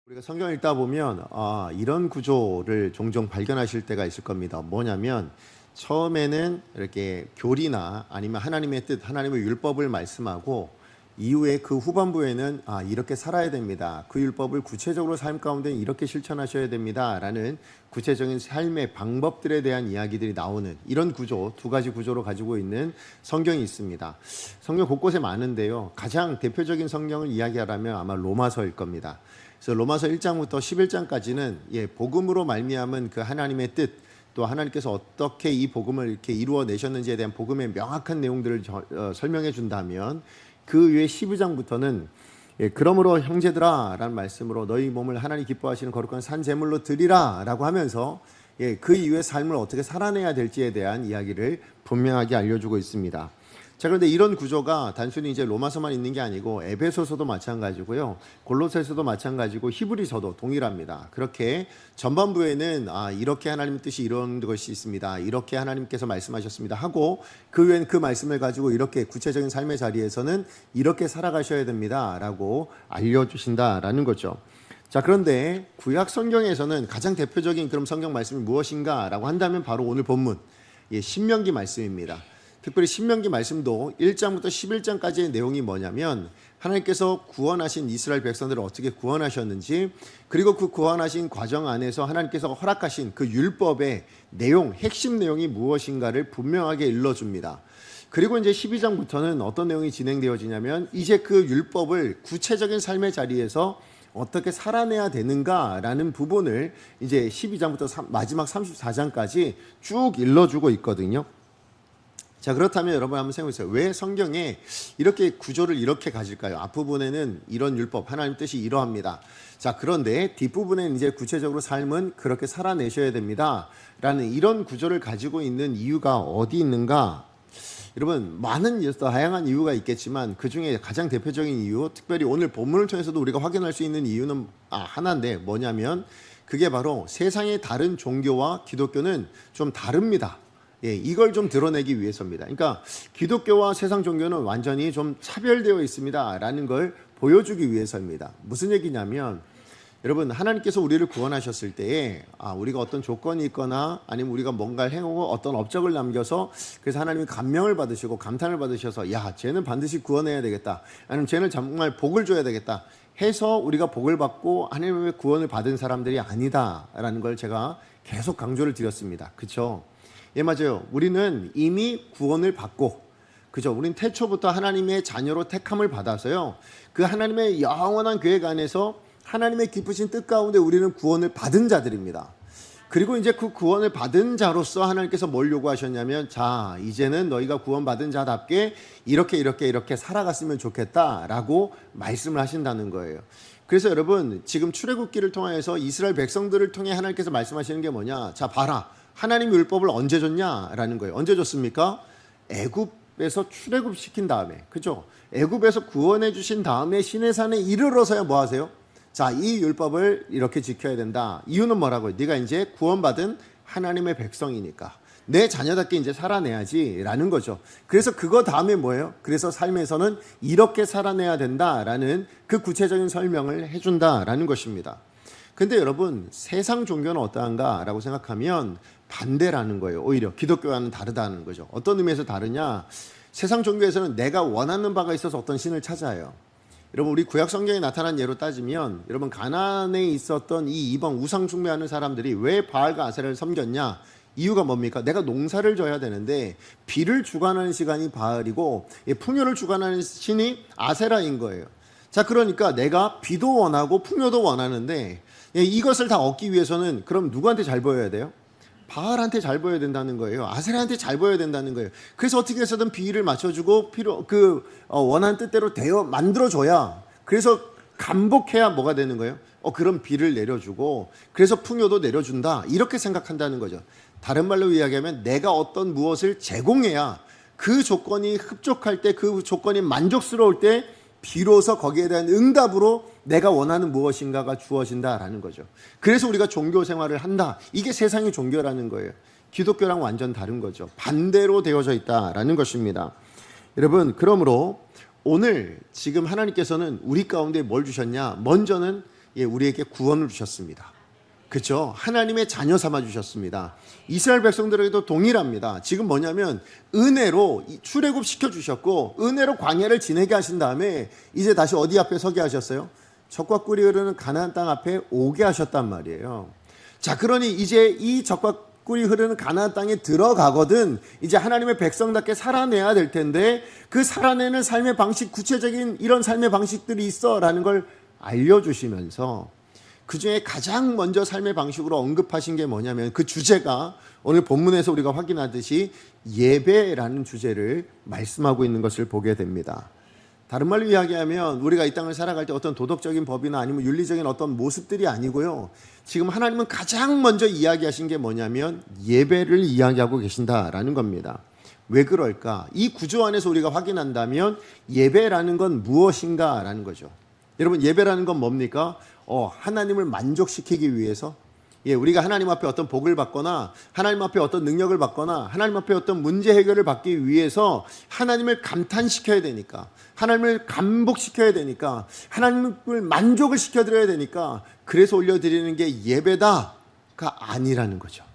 우리가 성경을 읽다 보면 이런 구조를 종종 발견하실 때가 있을 겁니다. 뭐냐면 처음에는 이렇게 교리나 아니면 하나님의 뜻, 하나님의 율법을 말씀하고 이후에 그 후반부에는 이렇게 살아야 됩니다. 그 율법을 구체적으로 삶 가운데 이렇게 실천하셔야 됩니다. 라는 구체적인 삶의 방법들에 대한 이야기들이 나오는 이런 구조, 두 가지 구조로 가지고 있는 성경이 있습니다. 성경 곳곳에 많은데요. 가장 대표적인 성경을 이야기하라면 아마 로마서일 겁니다. 그래서 로마서 1장부터 11장까지는 복음으로 말미암은 그 하나님의 뜻, 또 하나님께서 어떻게 이 복음을 이렇게 이루어내셨는지에 대한 복음의 명확한 내용들을 설명해 준다면, 그 위에 12장부터는 그러므로 형제들아 라는 말씀으로 너희 몸을 하나님 기뻐하시는 거룩한 산 제물로 드리라 라고 하면서 그 이후의 삶을 어떻게 살아내야 될지에 대한 이야기를 분명하게 알려주고 있습니다. 자, 그런데 이런 구조가 단순히 이제 로마서만 있는 게 아니고 에베소서도 마찬가지고요, 골로새서도 마찬가지고 히브리서도 동일합니다. 그렇게 전반부에는 이렇게 하나님의 뜻이 이런 것이 있습니다, 이렇게 하나님께서 말씀하셨습니다 하고, 그 외엔 그 말씀을 가지고 이렇게 구체적인 삶의 자리에서는 이렇게 살아가셔야 됩니다 라고 알려주신다라는 거죠. 자, 그런데 구약 성경에서는 가장 대표적인 그런 성경 말씀이 무엇인가 라고 한다면 바로 오늘 본문 신명기 말씀입니다. 특별히 신명기 말씀도 1장부터 11장까지의 내용이 뭐냐면, 하나님께서 구원하신 이스라엘 백성들을 어떻게 구원하셨는지, 그리고 그 구원하신 과정 안에서 하나님께서 허락하신 그 율법의 내용, 핵심 내용이 무엇인가를 분명하게 일러줍니다. 그리고 이제 12장부터는 어떤 내용이 진행되어지냐면, 이제 그 율법을 구체적인 삶의 자리에서 어떻게 살아내야 되는가라는 부분을 이제 12장부터 마지막 34장까지 쭉 일러주고 있거든요. 자, 그렇다면 여러분 한번 생각해보세요. 왜 성경에 이렇게 구조를 이렇게 가질까요? 앞부분에는 이런 율법, 하나님 뜻이 이러합니다. 자, 그런데 뒷부분에는 이제 구체적으로 삶은 그렇게 살아내셔야 됩니다 라는 이런 구조를 가지고 있는 이유가 어디 있는가? 여러분, 많은 다양한 이유가 있겠지만 그 중에 가장 대표적인 이유, 특별히 오늘 본문을 통해서도 우리가 확인할 수 있는 이유는 하나인데, 뭐냐면 그게 바로 세상의 다른 종교와 기독교는 좀 다릅니다. 이걸 좀 드러내기 위해서입니다. 그러니까 기독교와 세상 종교는 완전히 좀 차별되어 있습니다 라는 걸 보여주기 위해서입니다. 무슨 얘기냐면, 여러분, 하나님께서 우리를 구원하셨을 때에 우리가 어떤 조건이 있거나 아니면 우리가 뭔가를 행하고 어떤 업적을 남겨서, 그래서 하나님이 감명을 받으시고 감탄을 받으셔서 쟤는 반드시 구원해야 되겠다, 아니면 쟤는 정말 복을 줘야 되겠다 해서 우리가 복을 받고 하나님의 구원을 받은 사람들이 아니다라는 걸 제가 계속 강조를 드렸습니다. 그렇죠? 맞아요. 우리는 이미 구원을 받고, 그죠? 우린 태초부터 하나님의 자녀로 택함을 받아서요, 그 하나님의 영원한 계획 안에서 하나님의 기쁘신 뜻 가운데 우리는 구원을 받은 자들입니다. 그리고 이제 그 구원을 받은 자로서 하나님께서 뭘 요구하셨냐면, 자, 이제는 너희가 구원받은 자답게 이렇게 살아갔으면 좋겠다라고 말씀을 하신다는 거예요. 그래서 여러분, 지금 출애굽기를 통해서 이스라엘 백성들을 통해 하나님께서 말씀하시는 게 뭐냐? 자, 봐라. 하나님의 율법을 언제 줬냐라는 거예요. 언제 줬습니까? 애굽에서 출애굽시킨 다음에, 그죠? 애굽에서 구원해 주신 다음에 시내산에 이르러서야 뭐 하세요? 자, 이 율법을 이렇게 지켜야 된다. 이유는 뭐라고요? 네가 이제 구원받은 하나님의 백성이니까 내 자녀답게 이제 살아내야지 라는 거죠. 그래서 그거 다음에 뭐예요? 그래서 삶에서는 이렇게 살아내야 된다라는 그 구체적인 설명을 해준다라는 것입니다. 근데 여러분, 세상 종교는 어떠한가 라고 생각하면 반대라는 거예요. 오히려 기독교와는 다르다는 거죠. 어떤 의미에서 다르냐? 세상 종교에서는 내가 원하는 바가 있어서 어떤 신을 찾아요. 여러분, 우리 구약 성경에 나타난 예로 따지면, 여러분, 가나안에 있었던 이 이방 우상 숭배하는 사람들이 왜 바알과 아세라를 섬겼냐? 이유가 뭡니까? 내가 농사를 져야 되는데 비를 주관하는 시간이 바알이고 풍요를 주관하는 신이 아세라인 거예요. 자, 그러니까 내가 비도 원하고 풍요도 원하는데 이것을 다 얻기 위해서는 그럼 누구한테 잘 보여야 돼요? 바알한테 잘 보여야 된다는 거예요. 아세라한테 잘 보여야 된다는 거예요. 그래서 어떻게 해서든 비위를 맞춰주고 원하는 뜻대로 만들어줘야, 그래서 감복해야 뭐가 되는 거예요? 그럼 비를 내려주고 그래서 풍요도 내려준다, 이렇게 생각한다는 거죠. 다른 말로 이야기하면 내가 어떤 무엇을 제공해야 그 조건이 흡족할 때, 그 조건이 만족스러울 때 비로소 거기에 대한 응답으로 내가 원하는 무엇인가가 주어진다라는 거죠. 그래서 우리가 종교 생활을 한다. 이게 세상의 종교라는 거예요. 기독교랑 완전 다른 거죠. 반대로 되어져 있다라는 것입니다. 여러분, 그러므로 오늘 지금 하나님께서는 우리 가운데 뭘 주셨냐? 먼저는 우리에게 구원을 주셨습니다. 그렇죠? 하나님의 자녀 삼아 주셨습니다. 이스라엘 백성들에게도 동일합니다. 지금 뭐냐면 은혜로 출애굽 시켜 주셨고 은혜로 광야를 지내게 하신 다음에 이제 다시 어디 앞에 서게 하셨어요? 젖과 꿀이 흐르는 가나안 땅 앞에 오게 하셨단 말이에요. 자, 그러니 이제 이 젖과 꿀이 흐르는 가나안 땅에 들어가거든 이제 하나님의 백성답게 살아내야 될 텐데 그 살아내는 삶의 방식, 구체적인 이런 삶의 방식들이 있어라는 걸 알려주시면서 그 중에 가장 먼저 삶의 방식으로 언급하신 게 뭐냐면 그 주제가 오늘 본문에서 우리가 확인하듯이 예배라는 주제를 말씀하고 있는 것을 보게 됩니다. 다른 말로 이야기하면 우리가 이 땅을 살아갈 때 어떤 도덕적인 법이나 아니면 윤리적인 어떤 모습들이 아니고요. 지금 하나님은 가장 먼저 이야기하신 게 뭐냐면 예배를 이야기하고 계신다라는 겁니다. 왜 그럴까? 이 구조 안에서 우리가 확인한다면 예배라는 건 무엇인가라는 거죠. 여러분, 예배라는 건 뭡니까? 하나님을 만족시키기 위해서 우리가 하나님 앞에 어떤 복을 받거나 하나님 앞에 어떤 능력을 받거나 하나님 앞에 어떤 문제 해결을 받기 위해서 하나님을 감탄시켜야 되니까 하나님을 감복시켜야 되니까 하나님을 만족을 시켜드려야 되니까 그래서 올려드리는 게 예배다가 아니라는 거죠.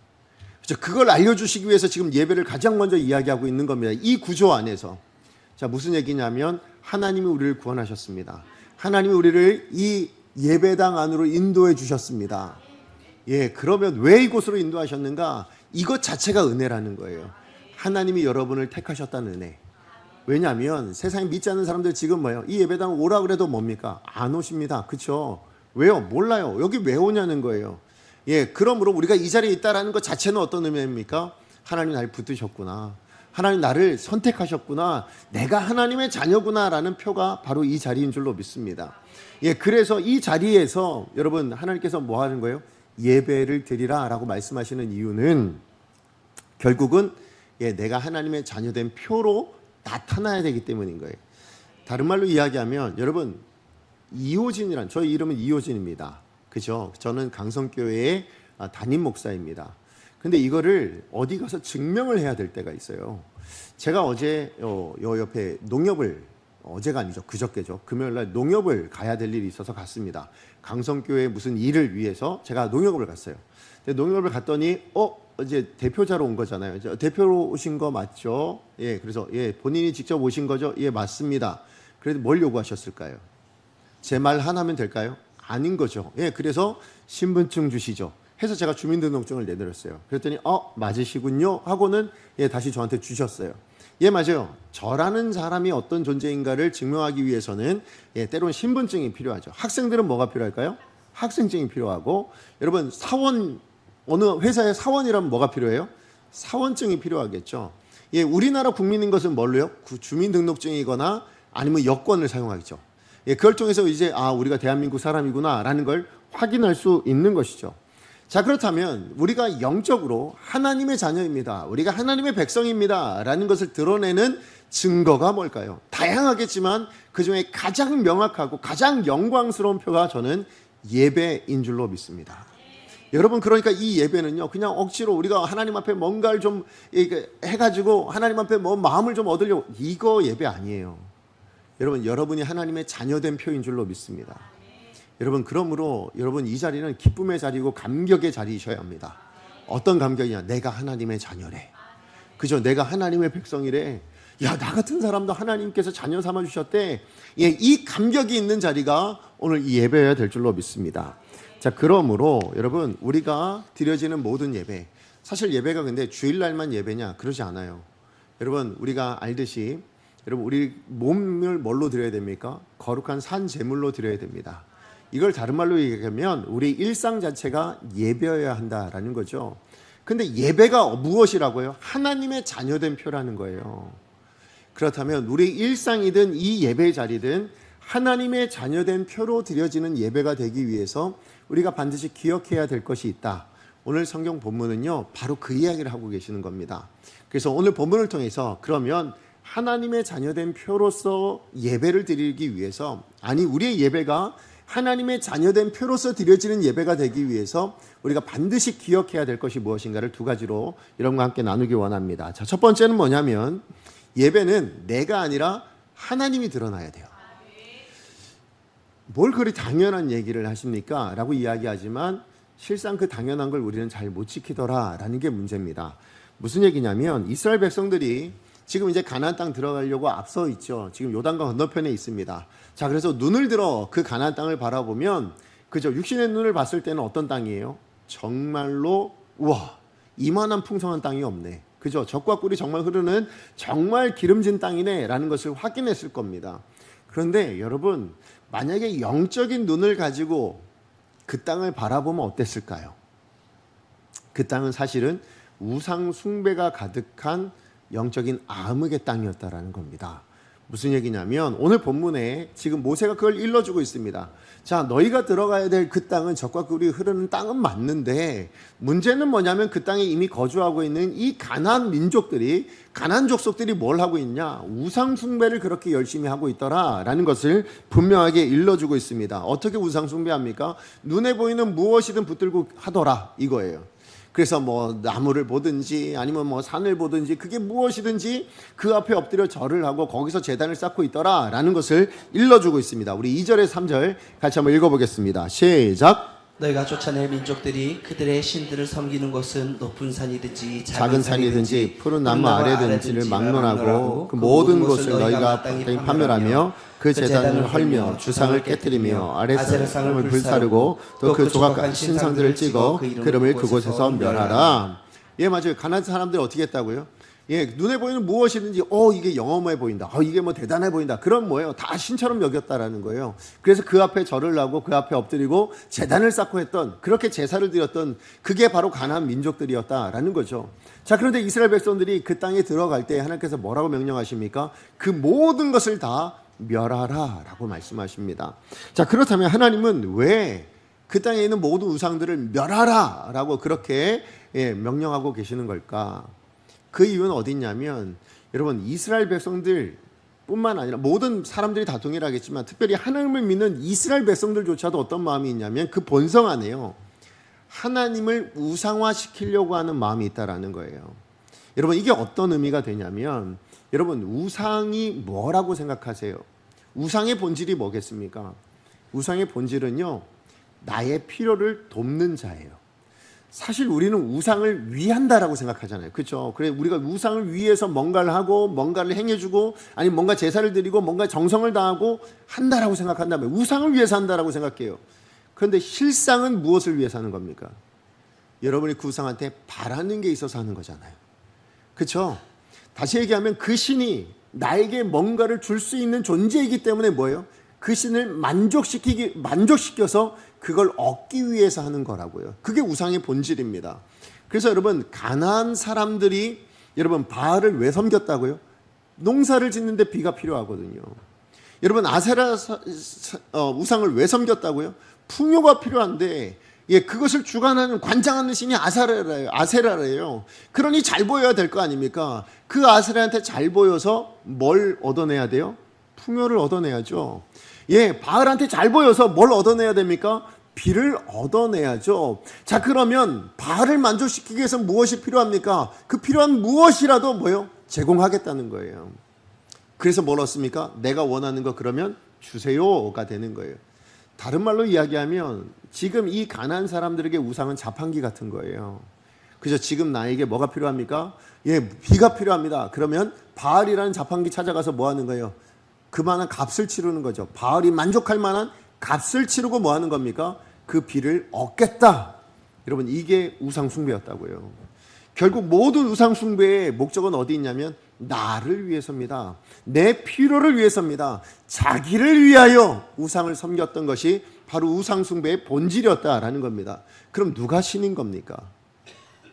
그렇죠? 그걸 알려주시기 위해서 지금 예배를 가장 먼저 이야기하고 있는 겁니다. 이 구조 안에서. 자, 무슨 얘기냐면 하나님이 우리를 구원하셨습니다. 하나님이 우리를 이 예배당 안으로 인도해 주셨습니다. 그러면 왜 이곳으로 인도하셨는가? 이것 자체가 은혜라는 거예요. 하나님이 여러분을 택하셨다는 은혜. 왜냐하면 세상에 믿지 않는 사람들 지금 뭐예요? 이 예배당 오라 그래도 뭡니까? 안 오십니다. 그렇죠? 왜요? 몰라요. 여기 왜 오냐는 거예요. 그러므로 우리가 이 자리에 있다라는 것 자체는 어떤 의미입니까? 하나님 날 붙드셨구나. 하나님 나를 선택하셨구나. 내가 하나님의 자녀구나라는 표가 바로 이 자리인 줄로 믿습니다. 그래서 이 자리에서 여러분 하나님께서 뭐 하는 거예요? 예배를 드리라 라고 말씀하시는 이유는 결국은 내가 하나님의 자녀된 표로 나타나야 되기 때문인 거예요. 다른 말로 이야기하면 여러분 이호진이란 저희 이름은 이호진입니다. 그죠? 저는 강성교회의 담임 목사입니다. 근데 이거를 어디 가서 증명을 해야 될 때가 있어요. 제가 어제 요 옆에 농협을 어제가 아니죠. 그저께죠. 금요일날 농협을 가야 될 일이 있어서 갔습니다. 강성교회 무슨 일을 위해서 제가 농협을 갔어요. 근데 농협을 갔더니 이제 대표자로 온 거잖아요. 대표로 오신 거 맞죠? 그래서 본인이 직접 오신 거죠? 맞습니다. 그래도 뭘 요구하셨을까요? 제 말 하나면 될까요? 아닌 거죠. 그래서 신분증 주시죠. 해서 제가 주민등록증을 내드렸어요. 그랬더니 맞으시군요 하고는 다시 저한테 주셨어요. 맞아요. 저라는 사람이 어떤 존재인가를 증명하기 위해서는 때로는 신분증이 필요하죠. 학생들은 뭐가 필요할까요? 학생증이 필요하고 여러분 사원 어느 회사의 사원이라면 뭐가 필요해요? 사원증이 필요하겠죠. 우리나라 국민인 것은 뭘로요? 주민등록증이거나 아니면 여권을 사용하겠죠. 그걸 통해서 이제 우리가 대한민국 사람이구나라는 걸 확인할 수 있는 것이죠. 자, 그렇다면 우리가 영적으로 하나님의 자녀입니다. 우리가 하나님의 백성입니다. 라는 것을 드러내는 증거가 뭘까요? 다양하겠지만 그중에 가장 명확하고 가장 영광스러운 표가 저는 예배인 줄로 믿습니다. 여러분, 그러니까 이 예배는요 그냥 억지로 우리가 하나님 앞에 뭔가를 좀 해가지고 하나님 앞에 뭐 마음을 좀 얻으려고 이거 예배 아니에요. 여러분, 여러분이 하나님의 자녀된 표인 줄로 믿습니다. 여러분, 그러므로 여러분 이 자리는 기쁨의 자리고 감격의 자리이셔야 합니다. 어떤 감격이냐? 내가 하나님의 자녀래. 그죠? 내가 하나님의 백성이래. 나 같은 사람도 하나님께서 자녀 삼아 주셨대. 이 감격이 있는 자리가 오늘 이 예배여야 될 줄로 믿습니다. 자, 그러므로 여러분 우리가 드려지는 모든 예배, 사실 예배가 근데 주일날만 예배냐? 그러지 않아요. 여러분, 우리가 알듯이 여러분 우리 몸을 뭘로 드려야 됩니까? 거룩한 산 제물로 드려야 됩니다. 이걸 다른 말로 얘기하면 우리 일상 자체가 예배여야 한다라는 거죠. 근데 예배가 무엇이라고요? 하나님의 자녀된 표라는 거예요. 그렇다면 우리 일상이든 이 예배의 자리든 하나님의 자녀된 표로 드려지는 예배가 되기 위해서 우리가 반드시 기억해야 될 것이 있다. 오늘 성경 본문은요 바로 그 이야기를 하고 계시는 겁니다. 그래서 오늘 본문을 통해서 그러면 하나님의 자녀된 표로서 예배를 드리기 위해서, 우리의 예배가 하나님의 자녀된 표로서 드려지는 예배가 되기 위해서 우리가 반드시 기억해야 될 것이 무엇인가를 두 가지로 여러분과 함께 나누기 원합니다. 자, 첫 번째는 뭐냐면 예배는 내가 아니라 하나님이 드러나야 돼요. 뭘 그리 당연한 얘기를 하십니까? 라고 이야기하지만 실상 그 당연한 걸 우리는 잘 못 지키더라라는 게 문제입니다. 무슨 얘기냐면 이스라엘 백성들이 지금 이제 가나안 땅 들어가려고 앞서 있죠. 지금 요단강 건너편에 있습니다. 자, 그래서 눈을 들어 그 가나안 땅을 바라보면 그죠? 육신의 눈을 봤을 때는 어떤 땅이에요? 정말로 우와, 이만한 풍성한 땅이 없네. 그죠? 젖과 꿀이 정말 흐르는 정말 기름진 땅이네라는 것을 확인했을 겁니다. 그런데 여러분, 만약에 영적인 눈을 가지고 그 땅을 바라보면 어땠을까요? 그 땅은 사실은 우상 숭배가 가득한 영적인 암흑의 땅이었다라는 겁니다. 무슨 얘기냐면 오늘 본문에 지금 모세가 그걸 일러주고 있습니다. 자, 너희가 들어가야 될 그 땅은 젖과 꿀이 흐르는 땅은 맞는데 문제는 뭐냐면 그 땅에 이미 거주하고 있는 이 가나안 민족들이, 가나안 족속들이 뭘 하고 있냐? 우상 숭배를 그렇게 열심히 하고 있더라라는 것을 분명하게 일러주고 있습니다. 어떻게 우상 숭배합니까? 눈에 보이는 무엇이든 붙들고 하더라 이거예요. 그래서 뭐 나무를 보든지 아니면 뭐 산을 보든지 그게 무엇이든지 그 앞에 엎드려 절을 하고 거기서 제단을 쌓고 있더라라는 것을 일러주고 있습니다. 우리 2절에서 3절 같이 한번 읽어보겠습니다. 시작. 너희가 쫓아낼 민족들이 그들의 신들을 섬기는 곳은 높은 산이든지 작은 산이든지 푸른 나무 아래든지를 막론하고 그 모든 곳을 너희가 땅에 판멸하며 그 제단을 헐며 주상을 깨뜨리며 아랫상을 불사르고 또 그 조각한 신상들을 찍어 그름을 그곳에서 멸하라. 예, 맞아요. 가나안 사람들이 어떻게 했다고요? 예, 눈에 보이는 무엇이든지 이게 영험해 보인다. 이게 뭐 대단해 보인다. 그럼 뭐예요? 다 신처럼 여겼다라는 거예요. 그래서 그 앞에 절을 하고 그 앞에 엎드리고 제단을 쌓고 했던, 그렇게 제사를 드렸던 그게 바로 가나안 민족들이었다라는 거죠. 자, 그런데 이스라엘 백성들이 그 땅에 들어갈 때 하나님께서 뭐라고 명령하십니까? 그 모든 것을 다 멸하라라고 말씀하십니다. 자, 그렇다면 하나님은 왜 그 땅에 있는 모든 우상들을 멸하라라고 그렇게 명령하고 계시는 걸까? 그 이유는 어디 있냐면 여러분, 이스라엘 백성들 뿐만 아니라 모든 사람들이 다 동일하겠지만 특별히 하나님을 믿는 이스라엘 백성들조차도 어떤 마음이 있냐면 그 본성 안에요, 하나님을 우상화시키려고 하는 마음이 있다라는 거예요. 여러분, 이게 어떤 의미가 되냐면 여러분, 우상이 뭐라고 생각하세요? 우상의 본질이 뭐겠습니까? 우상의 본질은요, 나의 필요를 돕는 자예요. 사실 우리는 우상을 위한다라고 생각하잖아요. 그렇죠? 그래, 우리가 우상을 위해서 뭔가를 하고 뭔가를 행해주고 아니면 뭔가 제사를 드리고 뭔가 정성을 다하고 한다라고 생각한다면 우상을 위해서 한다라고 생각해요. 그런데 실상은 무엇을 위해서 하는 겁니까? 여러분이 그 우상한테 바라는 게 있어서 하는 거잖아요. 그렇죠? 다시 얘기하면 그 신이 나에게 뭔가를 줄 수 있는 존재이기 때문에 뭐예요? 그 신을 만족시켜서 그걸 얻기 위해서 하는 거라고요. 그게 우상의 본질입니다. 그래서 여러분, 가나안 사람들이 여러분 바알을 왜 섬겼다고요? 농사를 짓는데 비가 필요하거든요. 여러분, 아세라 우상을 왜 섬겼다고요? 풍요가 필요한데 그것을 주관하는, 관장하는 신이 아세라래요. 그러니 잘 보여야 될 거 아닙니까? 그 아세라한테 잘 보여서 뭘 얻어내야 돼요? 풍요를 얻어내야죠. 바알한테 잘 보여서 뭘 얻어내야 됩니까? 비를 얻어내야죠. 자, 그러면 바알을 만족시키기 위해서 무엇이 필요합니까? 그 필요한 무엇이라도 뭐요? 제공하겠다는 거예요. 그래서 뭘 얻습니까? 내가 원하는 거 그러면 주세요가 되는 거예요. 다른 말로 이야기하면 지금 이 가나안 사람들에게 우상은 자판기 같은 거예요. 그죠? 지금 나에게 뭐가 필요합니까? 비가 필요합니다. 그러면 바알이라는 자판기 찾아가서 뭐 하는 거예요? 그만한 값을 치르는 거죠. 바알이 만족할 만한 값을 치르고 뭐 하는 겁니까? 그 비를 얻겠다. 여러분, 이게 우상 숭배였다고요. 결국 모든 우상 숭배의 목적은 어디 있냐면 나를 위해서입니다. 내 필요를 위해서입니다. 자기를 위하여 우상을 섬겼던 것이 바로 우상 숭배의 본질이었다라는 겁니다. 그럼 누가 신인 겁니까?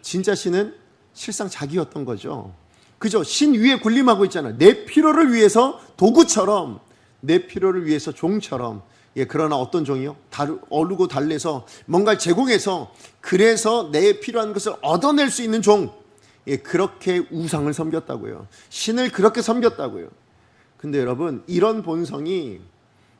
진짜 신은 실상 자기였던 거죠. 그죠? 신 위에 군림하고 있잖아요. 내 필요를 위해서 도구처럼, 내 필요를 위해서 종처럼. 그러나 어떤 종이요? 어르고 달래서 뭔가를 제공해서 그래서 내 필요한 것을 얻어낼 수 있는 종. 그렇게 우상을 섬겼다고요. 신을 그렇게 섬겼다고요. 근데 여러분, 이런 본성이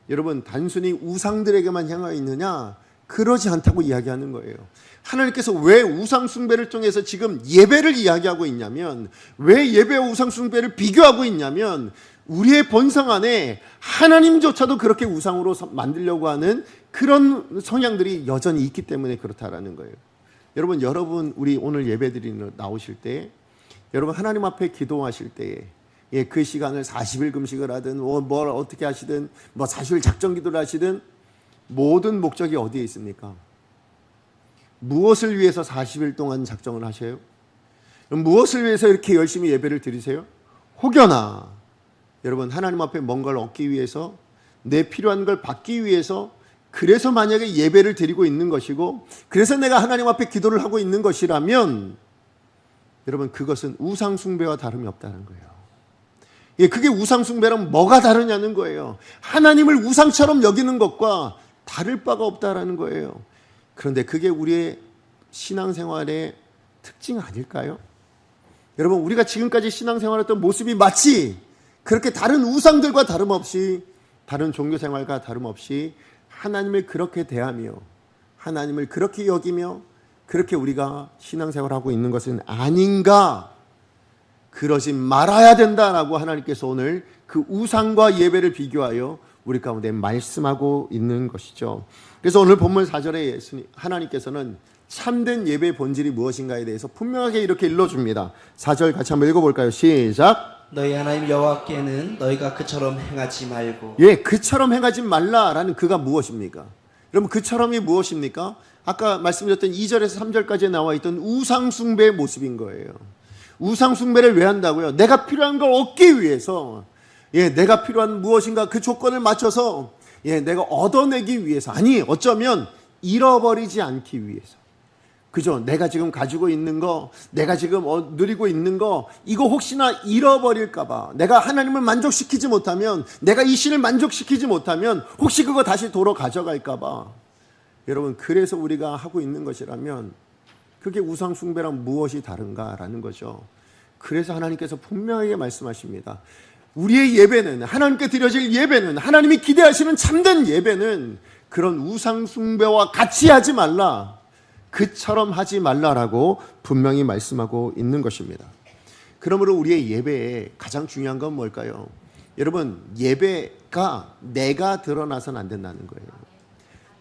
여러분 단순히 우상들에게만 향하여 있느냐? 그러지 않다고 이야기하는 거예요. 하나님께서 왜 우상 숭배를 통해서 지금 예배를 이야기하고 있냐면, 왜 예배와 우상 숭배를 비교하고 있냐면, 우리의 본성 안에 하나님조차도 그렇게 우상으로 만들려고 하는 그런 성향들이 여전히 있기 때문에 그렇다라는 거예요. 여러분 우리 오늘 예배드리는 나오실 때 여러분 하나님 앞에 기도하실 때에 그 시간을 40일 금식을 하든 뭘 어떻게 하시든 40일 작정 기도를 하시든 모든 목적이 어디에 있습니까? 무엇을 위해서 40일 동안 작정을 하셔요? 무엇을 위해서 이렇게 열심히 예배를 드리세요? 혹여나 여러분 하나님 앞에 뭔가를 얻기 위해서 내 필요한 걸 받기 위해서 그래서 만약에 예배를 드리고 있는 것이고 그래서 내가 하나님 앞에 기도를 하고 있는 것이라면 여러분 그것은 우상 숭배와 다름이 없다는 거예요. 그게 우상 숭배랑 뭐가 다르냐는 거예요. 하나님을 우상처럼 여기는 것과 다를 바가 없다라는 거예요. 그런데 그게 우리의 신앙생활의 특징 아닐까요? 여러분 우리가 지금까지 신앙생활했던 모습이 마치 그렇게 다른 우상들과 다름없이 다른 종교생활과 다름없이 하나님을 그렇게 대하며 하나님을 그렇게 여기며 그렇게 우리가 신앙생활하고 있는 것은 아닌가? 그러지 말아야 된다라고 하나님께서 오늘 그 우상과 예배를 비교하여 우리 가운데 말씀하고 있는 것이죠. 그래서 오늘 본문 4절에 하나님께서는 참된 예배의 본질이 무엇인가에 대해서 분명하게 이렇게 일러줍니다. 4절 같이 한번 읽어볼까요? 시작. 너희 하나님 여호와께는 너희가 그처럼 행하지 말고. 그처럼 행하지 말라라는 그가 무엇입니까? 여러분 그처럼이 무엇입니까? 아까 말씀드렸던 2절에서 3절까지 나와 있던 우상 숭배의 모습인 거예요. 우상 숭배를 왜 한다고요? 내가 필요한 걸 얻기 위해서 내가 필요한 무엇인가 그 조건을 맞춰서 내가 얻어내기 위해서 아니 어쩌면 잃어버리지 않기 위해서 그죠? 내가 지금 가지고 있는 거 내가 지금 누리고 있는 거 이거 혹시나 잃어버릴까 봐 내가 하나님을 만족시키지 못하면 내가 이 신을 만족시키지 못하면 혹시 그거 다시 도로 가져갈까 봐 여러분 그래서 우리가 하고 있는 것이라면 그게 우상 숭배랑 무엇이 다른가라는 거죠. 그래서 하나님께서 분명하게 말씀하십니다. 우리의 예배는 하나님께 드려질 예배는 하나님이 기대하시는 참된 예배는 그런 우상 숭배와 같이 하지 말라. 그처럼 하지 말라라고 분명히 말씀하고 있는 것입니다. 그러므로 우리의 예배에 가장 중요한 건 뭘까요? 여러분 예배가 내가 드러나서는 안 된다는 거예요.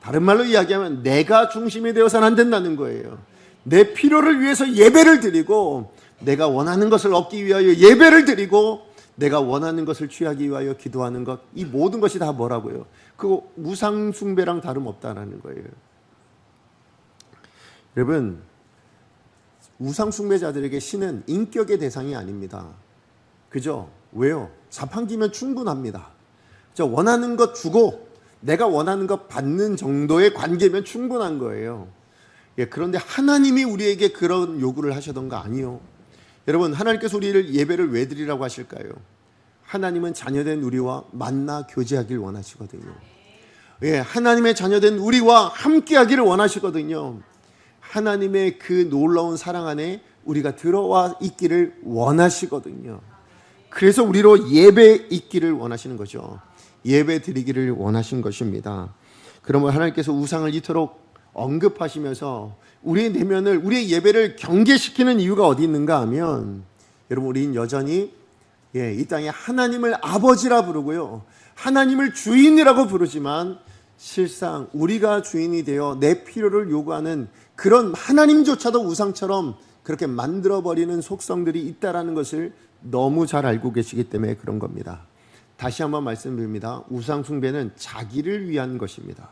다른 말로 이야기하면 내가 중심이 되어서는 안 된다는 거예요. 내 필요를 위해서 예배를 드리고 내가 원하는 것을 얻기 위하여 예배를 드리고 내가 원하는 것을 취하기 위하여 기도하는 것 이 모든 것이 다 뭐라고요? 그거 우상 숭배랑 다름없다라는 거예요. 여러분 우상 숭배자들에게 신은 인격의 대상이 아닙니다. 그죠? 왜요? 자판기면 충분합니다. 원하는 것 주고 내가 원하는 것 받는 정도의 관계면 충분한 거예요. 그런데 하나님이 우리에게 그런 요구를 하시던 거 아니요. 여러분 하나님께서 우리를 예배를 왜 드리라고 하실까요? 하나님은 자녀된 우리와 만나 교제하길 원하시거든요. 하나님의 자녀된 우리와 함께하기를 원하시거든요. 하나님의 그 놀라운 사랑 안에 우리가 들어와 있기를 원하시거든요. 그래서 우리로 예배 있기를 원하시는 거죠. 예배 드리기를 원하신 것입니다. 그러면 하나님께서 우상을 이토록 언급하시면서 우리의 내면을 우리의 예배를 경계시키는 이유가 어디 있는가 하면 여러분 우리는 여전히 이 땅에 하나님을 아버지라 부르고요 하나님을 주인이라고 부르지만 실상 우리가 주인이 되어 내 필요를 요구하는 그런 하나님조차도 우상처럼 그렇게 만들어버리는 속성들이 있다라는 것을 너무 잘 알고 계시기 때문에 그런 겁니다. 다시 한번 말씀드립니다. 우상 숭배는 자기를 위한 것입니다.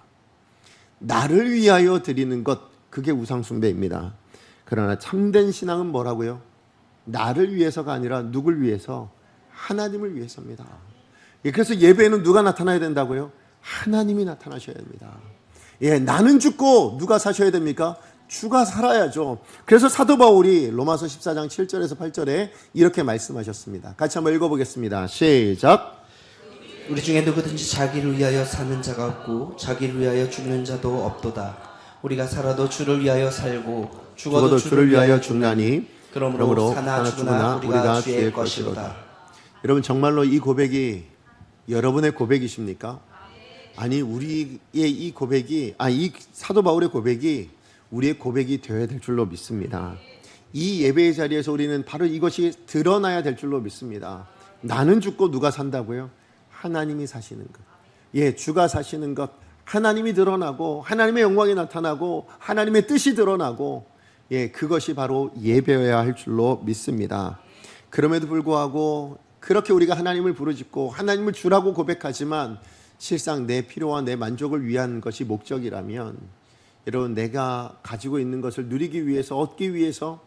나를 위하여 드리는 것 그게 우상 숭배입니다. 그러나 참된 신앙은 뭐라고요? 나를 위해서가 아니라 누굴 위해서? 하나님을 위해서입니다. 그래서 예배에는 누가 나타나야 된다고요? 하나님이 나타나셔야 됩니다. 나는 죽고 누가 사셔야 됩니까? 주가 살아야죠. 그래서 사도 바울이 로마서 14장 7절에서 8절에 이렇게 말씀하셨습니다. 같이 한번 읽어보겠습니다. 시작. 우리 중에 누구든지 자기를 위하여 사는 자가 없고 자기를 위하여 죽는 자도 없도다. 우리가 살아도 주를 위하여 살고 죽어도 주를 위하여 죽나니 그러므로 사나 죽으나 우리가 주의 것이로다. 여러분 정말로 이 고백이 여러분의 고백이십니까? 아니 우리의 이 고백이 이 사도 바울의 고백이 우리의 고백이 되어야 될 줄로 믿습니다. 이 예배의 자리에서 우리는 바로 이것이 드러나야 될 줄로 믿습니다. 나는 죽고 누가 산다고요? 하나님이 사시는 것. 예, 주가 사시는 것. 하나님이 드러나고 하나님의 영광이 나타나고 하나님의 뜻이 드러나고, 예, 그것이 바로 예배여야 할 줄로 믿습니다. 그럼에도 불구하고 그렇게 우리가 하나님을 부르짖고 하나님을 주라고 고백하지만 실상 내 필요와 내 만족을 위한 것이 목적이라면, 여러분, 내가 가지고 있는 것을 누리기 위해서, 얻기 위해서,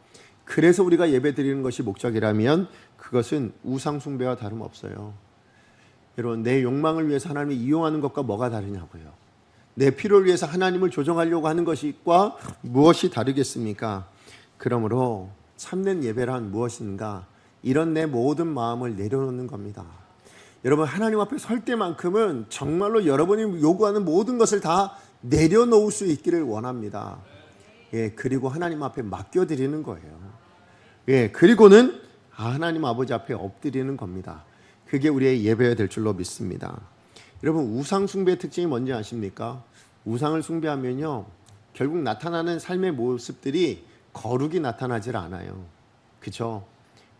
그래서 우리가 예배 드리는 것이 목적이라면 그것은 우상 숭배와 다름없어요. 여러분, 내 욕망을 위해서 하나님을 이용하는 것과 뭐가 다르냐고요. 내 필요를 위해서 하나님을 조정하려고 하는 것과 무엇이 다르겠습니까? 그러므로 참된 예배란 무엇인가? 이런 내 모든 마음을 내려놓는 겁니다. 여러분, 하나님 앞에 설 때만큼은 정말로 여러분이 요구하는 모든 것을 다 내려놓을 수 있기를 원합니다. 예, 그리고 하나님 앞에 맡겨드리는 거예요. 예, 그리고는 하나님 아버지 앞에 엎드리는 겁니다. 그게 우리의 예배가 될 줄로 믿습니다. 여러분, 우상 숭배의 특징이 뭔지 아십니까? 우상을 숭배하면요, 결국 나타나는 삶의 모습들이 거룩이 나타나질 않아요. 그렇죠?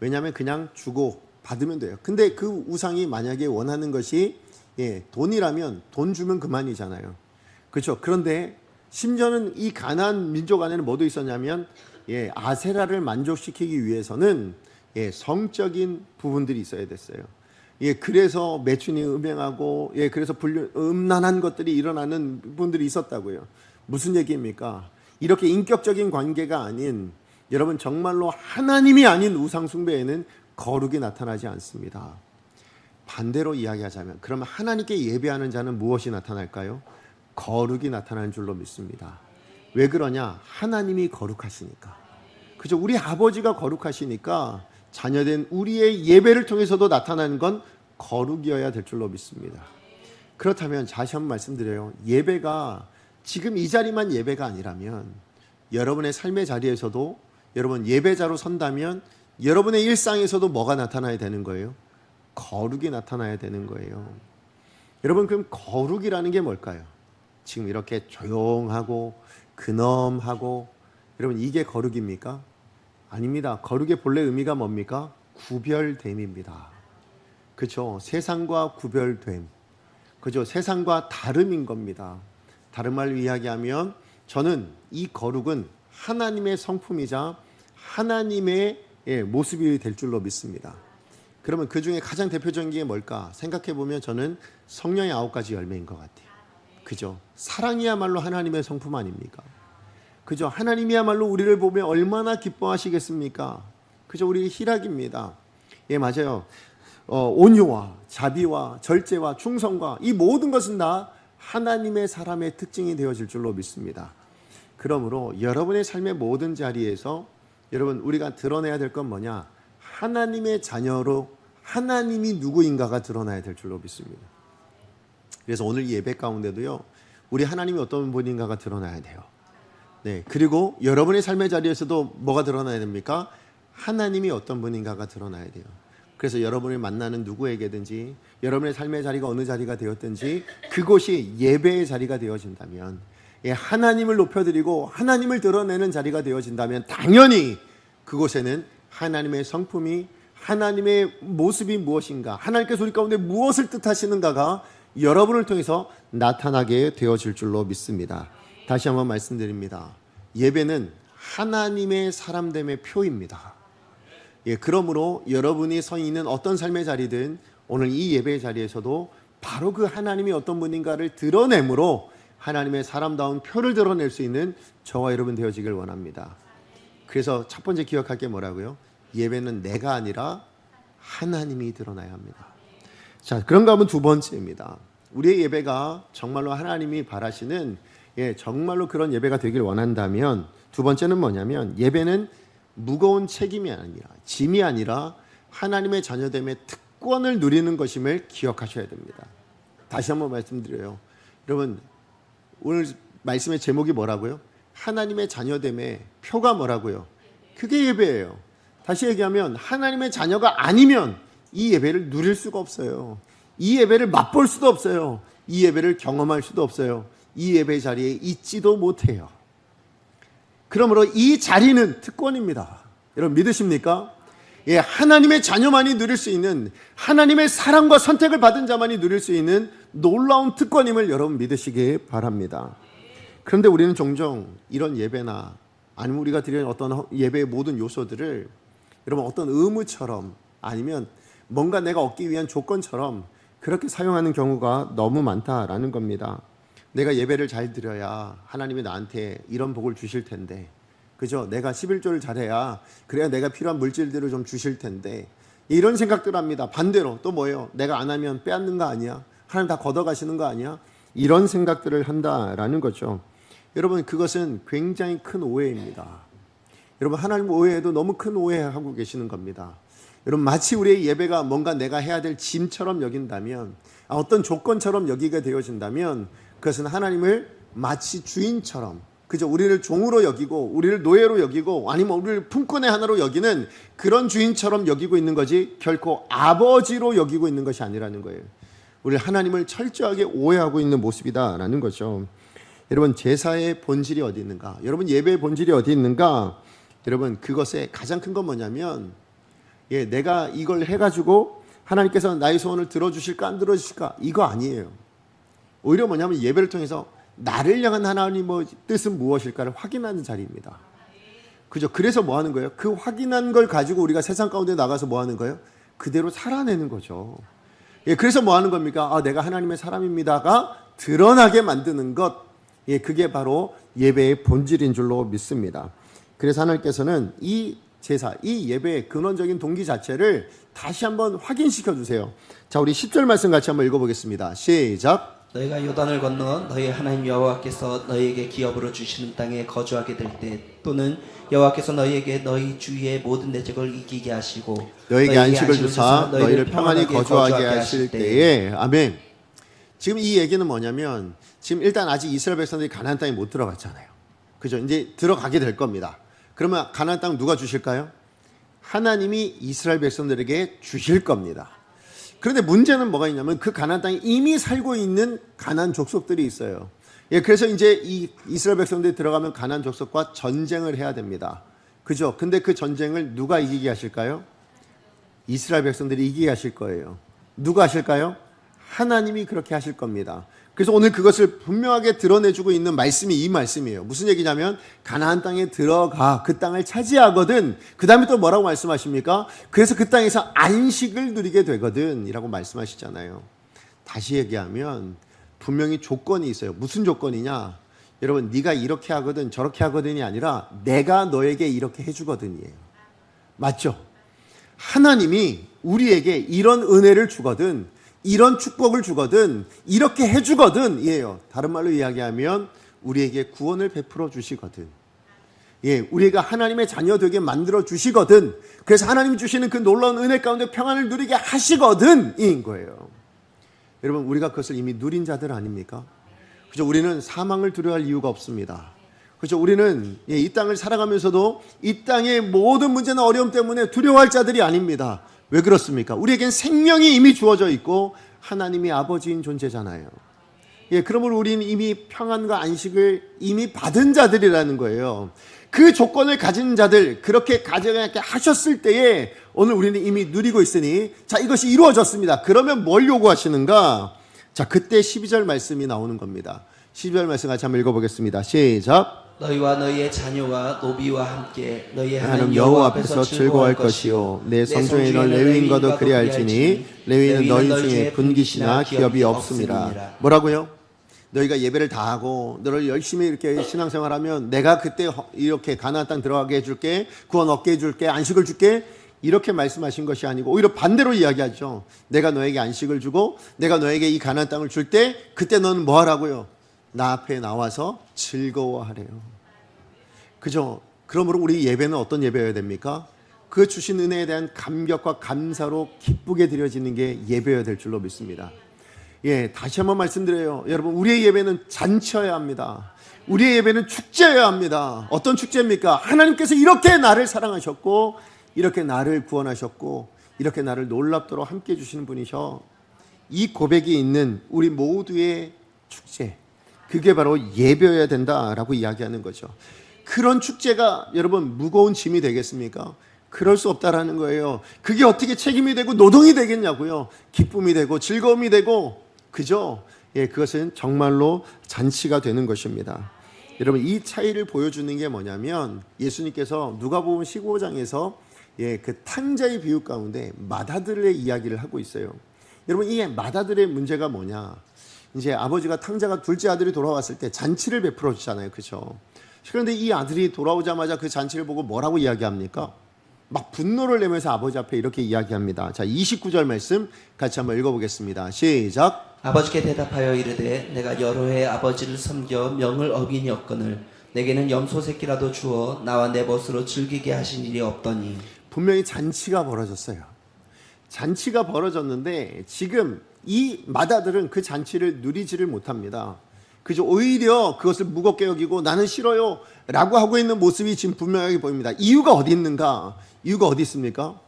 왜냐하면 그냥 주고 받으면 돼요. 근데 그 우상이 만약에 원하는 것이, 예, 돈이라면 돈 주면 그만이잖아요. 그렇죠? 그런데 심지어는 이 가나안 민족 안에는 뭐도 있었냐면, 예, 아세라를 만족시키기 위해서는, 예, 성적인 부분들이 있어야 됐어요. 예, 그래서 매춘이 음행하고, 예, 그래서 음란한 것들이 일어나는 부분들이 있었다고요. 무슨 얘기입니까? 이렇게 인격적인 관계가 아닌, 여러분, 정말로 하나님이 아닌 우상 숭배에는 거룩이 나타나지 않습니다. 반대로 이야기하자면, 그러면 하나님께 예배하는 자는 무엇이 나타날까요? 거룩이 나타나는 줄로 믿습니다. 왜 그러냐? 하나님이 거룩하시니까. 그죠? 우리 아버지가 거룩하시니까 자녀된 우리의 예배를 통해서도 나타나는 건 거룩이어야 될 줄로 믿습니다. 그렇다면 다시 한번 말씀드려요. 예배가 지금 이 자리만 예배가 아니라면, 여러분의 삶의 자리에서도 여러분 예배자로 선다면 여러분의 일상에서도 뭐가 나타나야 되는 거예요? 거룩이 나타나야 되는 거예요. 여러분, 그럼 거룩이라는 게 뭘까요? 지금 이렇게 조용하고 근엄하고, 여러분, 이게 거룩입니까? 아닙니다. 거룩의 본래 의미가 뭡니까? 구별됨입니다. 그렇죠? 세상과 구별됨. 그죠? 세상과 다름인 겁니다. 다른 말로 이야기하면 저는 이 거룩은 하나님의 성품이자 하나님의, 예, 모습이 될 줄로 믿습니다. 그러면 그 중에 가장 대표적인 게 뭘까? 생각해 보면 저는 성령의 9가지 열매인 것 같아요. 그죠? 사랑이야말로 하나님의 성품 아닙니까? 그죠? 하나님이야말로 우리를 보면 얼마나 기뻐하시겠습니까? 그죠? 우리 희락입니다. 예, 맞아요. 온유와 자비와 절제와 충성과 이 모든 것은 다 하나님의 사람의 특징이 되어질 줄로 믿습니다. 그러므로 여러분의 삶의 모든 자리에서 여러분, 우리가 드러내야 될 건 뭐냐? 하나님의 자녀로 하나님이 누구인가가 드러나야 될 줄로 믿습니다. 그래서 오늘 예배 가운데도요, 우리 하나님이 어떤 분인가가 드러나야 돼요. 네, 그리고 여러분의 삶의 자리에서도 뭐가 드러나야 됩니까? 하나님이 어떤 분인가가 드러나야 돼요. 그래서 여러분을 만나는 누구에게든지, 여러분의 삶의 자리가 어느 자리가 되었든지 그곳이 예배의 자리가 되어진다면, 예, 하나님을 높여드리고 하나님을 드러내는 자리가 되어진다면 당연히 그곳에는 하나님의 성품이, 하나님의 모습이 무엇인가, 하나님께서 우리 가운데 무엇을 뜻하시는가가 여러분을 통해서 나타나게 되어질 줄로 믿습니다. 다시 한번 말씀드립니다. 예배는 하나님의 사람됨의 표입니다. 예, 그러므로 여러분이 서 있는 어떤 삶의 자리든 오늘 이 예배의 자리에서도 바로 그 하나님이 어떤 분인가를 드러내므로 하나님의 사람다운 표를 드러낼 수 있는 저와 여러분 되어지길 원합니다. 그래서 첫 번째 기억할 게 뭐라고요? 예배는 내가 아니라 하나님이 드러나야 합니다. 자, 그런가 하면 두 번째입니다. 우리의 예배가 정말로 하나님이 바라시는, 예, 정말로 그런 예배가 되길 원한다면 두 번째는 뭐냐면, 예배는 무거운 책임이 아니라, 짐이 아니라 하나님의 자녀됨의 특권을 누리는 것임을 기억하셔야 됩니다. 다시 한번 말씀드려요. 여러분, 오늘 말씀의 제목이 뭐라고요? 하나님의 자녀됨의 표가 뭐라고요? 그게 예배예요. 다시 얘기하면 하나님의 자녀가 아니면 이 예배를 누릴 수가 없어요. 이 예배를 맛볼 수도 없어요. 이 예배를 경험할 수도 없어요. 이 예배 자리에 있지도 못해요. 그러므로 이 자리는 특권입니다. 여러분 믿으십니까? 예, 하나님의 자녀만이 누릴 수 있는, 하나님의 사랑과 선택을 받은 자만이 누릴 수 있는 놀라운 특권임을 여러분 믿으시기 바랍니다. 그런데 우리는 종종 이런 예배나 아니면 우리가 드리는 어떤 예배의 모든 요소들을 여러분 어떤 의무처럼 아니면 뭔가 내가 얻기 위한 조건처럼 그렇게 사용하는 경우가 너무 많다라는 겁니다. 내가 예배를 잘 드려야 하나님이 나한테 이런 복을 주실 텐데, 그죠? 내가 11조를 잘해야 그래야 내가 필요한 물질들을 좀 주실 텐데, 이런 생각들 합니다. 반대로 또 뭐예요? 내가 안 하면 빼앗는 거 아니야? 하나님 다 걷어가시는 거 아니야? 이런 생각들을 한다라는 거죠. 여러분, 그것은 굉장히 큰 오해입니다. 여러분, 하나님 오해에도 너무 큰 오해하고 계시는 겁니다. 여러분, 마치 우리의 예배가 뭔가 내가 해야 될 짐처럼 여긴다면, 어떤 조건처럼 여기게 되어진다면, 그것은 하나님을 마치 주인처럼, 그죠? 우리를 종으로 여기고 우리를 노예로 여기고 아니면 우리를 품꾼의 하나로 여기는 그런 주인처럼 여기고 있는 거지, 결코 아버지로 여기고 있는 것이 아니라는 거예요. 우리 하나님을 철저하게 오해하고 있는 모습이다라는 거죠. 여러분, 제사의 본질이 어디 있는가? 여러분, 예배의 본질이 어디 있는가? 여러분, 그것의 가장 큰 건 뭐냐면, 내가 이걸 해가지고 하나님께서 나의 소원을 들어주실까 안 들어주실까, 이거 아니에요. 오히려 뭐냐면 예배를 통해서 나를 향한 하나님의 뜻은 무엇일까를 확인하는 자리입니다. 그죠? 그래서 뭐 하는 거예요? 그 확인한 걸 가지고 우리가 세상 가운데 나가서 뭐 하는 거예요? 그대로 살아내는 거죠. 그래서 뭐 하는 겁니까? 내가 하나님의 사람입니다가 드러나게 만드는 것. 그게 바로 예배의 본질인 줄로 믿습니다. 그래서 하나님께서는 이 제사, 이 예배의 근원적인 동기 자체를 다시 한번 확인시켜 주세요. 자, 우리 10절 말씀 같이 한번 읽어보겠습니다. 시작. 너희가 요단을 건너 너희 하나님 여호와께서 너희에게 기업으로 주시는 땅에 거주하게 될 때, 또는 여호와께서 너희에게 너희 주위의 모든 내적을 이기게 하시고 너희에게 안식을 주사 너희를 평안히 거주하게 하실 때에, 아멘. 지금 이 얘기는 뭐냐면, 지금 일단 아직 이스라엘 백성들이 가나안 땅에 못 들어갔잖아요. 그죠? 이제 들어가게 될 겁니다. 그러면 가나안 땅 누가 주실까요? 하나님이 이스라엘 백성들에게 주실 겁니다. 그런데 문제는 뭐가 있냐면, 그 가나안 땅에 이미 살고 있는 가나안 족속들이 있어요. 그래서 이제 이 이스라엘 백성들이 들어가면 가나안 족속과 전쟁을 해야 됩니다. 그죠? 근데 그 전쟁을 누가 이기게 하실까요? 이스라엘 백성들이 이기게 하실 거예요. 누가 하실까요? 하나님이 그렇게 하실 겁니다. 그래서 오늘 그것을 분명하게 드러내주고 있는 말씀이 이 말씀이에요. 무슨 얘기냐면, 가나안 땅에 들어가 그 땅을 차지하거든, 그 다음에 또 뭐라고 말씀하십니까? 그래서 그 땅에서 안식을 누리게 되거든 이라고 말씀하시잖아요. 다시 얘기하면 분명히 조건이 있어요. 무슨 조건이냐? 여러분, 네가 이렇게 하거든 저렇게 하거든이 아니라 내가 너에게 이렇게 해주거든이에요. 맞죠? 하나님이 우리에게 이런 은혜를 주거든, 이런 축복을 주거든, 이렇게 해주거든 이에요. 다른 말로 이야기하면 우리에게 구원을 베풀어 주시거든, 우리가 하나님의 자녀 되게 만들어 주시거든, 그래서 하나님이 주시는 그 놀라운 은혜 가운데 평안을 누리게 하시거든 이인 거예요. 여러분, 우리가 그것을 이미 누린 자들 아닙니까? 그죠? 우리는 사망을 두려워할 이유가 없습니다. 그죠? 우리는 이 땅을 살아가면서도 이 땅의 모든 문제나 어려움 때문에 두려워할 자들이 아닙니다. 왜 그렇습니까? 우리에겐 생명이 이미 주어져 있고 하나님이 아버지인 존재잖아요. 그러므로 우리는 이미 평안과 안식을 이미 받은 자들이라는 거예요. 그 조건을 가진 자들, 그렇게 가져가게 하셨을 때에 오늘 우리는 이미 누리고 있으니, 자, 이것이 이루어졌습니다. 그러면 뭘 요구하시는가? 자, 그때 12절 말씀이 나오는 겁니다. 12절 말씀 같이 한번 읽어보겠습니다. 시작. 너희와 너희의 자녀와 노비와 함께 너희의 하나님 여호와 앞에서 즐거워할 것이요, 내 성중에 있는 레위인과도 그리할지니 레위인은 너희 중에 분깃이나 기업이 없습니다. 뭐라고요? 너희가 예배를 다 하고 너를 열심히 이렇게 신앙생활하면 내가 그때 이렇게 가나안 땅 들어가게 해줄게, 구원 얻게 해줄게, 안식을 줄게, 이렇게 말씀하신 것이 아니고 오히려 반대로 이야기하죠. 내가 너에게 안식을 주고 내가 너에게 이 가나안 땅을 줄 때 그때 너는 뭐 하라고요? 나 앞에 나와서 즐거워하래요. 그죠? 그러므로 우리 예배는 어떤 예배여야 됩니까? 그 주신 은혜에 대한 감격과 감사로 기쁘게 드려지는 게 예배여야 될 줄로 믿습니다. 다시 한번 말씀드려요. 여러분, 우리의 예배는 잔치여야 합니다. 우리의 예배는 축제여야 합니다. 어떤 축제입니까? 하나님께서 이렇게 나를 사랑하셨고, 이렇게 나를 구원하셨고, 이렇게 나를 놀랍도록 함께 해주시는 분이셔. 이 고백이 있는 우리 모두의 축제, 그게 바로 예배여야 된다라고 이야기하는 거죠. 그런 축제가 여러분 무거운 짐이 되겠습니까? 그럴 수 없다라는 거예요. 그게 어떻게 책임이 되고 노동이 되겠냐고요. 기쁨이 되고 즐거움이 되고, 그죠? 예, 그것은 정말로 잔치가 되는 것입니다. 여러분, 이 차이를 보여주는 게 뭐냐면 예수님께서 누가복음 15장에서 그 탕자의 비유 가운데 맏아들의 이야기를 하고 있어요. 여러분, 이 맏아들의 문제가 뭐냐? 이제 아버지가 탕자가 둘째 아들이 돌아왔을 때 잔치를 베풀어 주잖아요, 그렇죠? 그런데 이 아들이 돌아오자마자 그 잔치를 보고 뭐라고 이야기합니까? 막 분노를 내면서 아버지 앞에 이렇게 이야기합니다. 자, 29절 말씀 같이 한번 읽어보겠습니다. 시작. 아버지께 대답하여 이르되 내가 여러 해 아버지를 섬겨 명을 어기니었거늘 내게는 염소 새끼라도 주어 나와 내 벗으로 즐기게 하신 일이 없더니. 분명히 잔치가 벌어졌어요. 잔치가 벌어졌는데 지금 이 맏아들은 그 잔치를 누리지를 못합니다. 그저 오히려 그것을 무겁게 여기고 나는 싫어요 라고 하고 있는 모습이 지금 분명하게 보입니다. 이유가 어디 있는가? 이유가 어디 있습니까?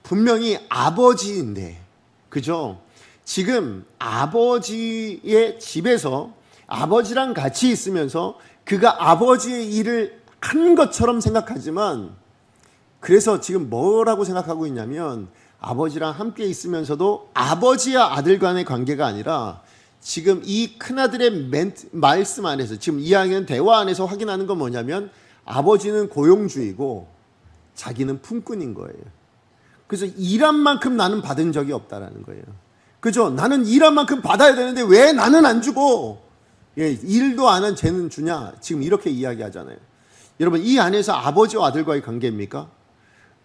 분명히 아버지인데, 그죠? 지금 아버지의 집에서 아버지랑 같이 있으면서 그가 아버지의 일을 한 것처럼 생각하지만, 그래서 지금 뭐라고 생각하고 있냐면 아버지랑 함께 있으면서도 아버지와 아들 간의 관계가 아니라 지금 이 큰아들의 말씀 안에서, 지금 이야기는 대화 안에서 확인하는 건 뭐냐면 아버지는 고용주이고 자기는 품꾼인 거예요. 그래서 일한 만큼 나는 받은 적이 없다라는 거예요. 그죠? 나는 일한 만큼 받아야 되는데 왜 나는 안 주고 일도 안 한 쟤는 주냐? 지금 이렇게 이야기하잖아요. 여러분, 이 안에서 아버지와 아들과의 관계입니까?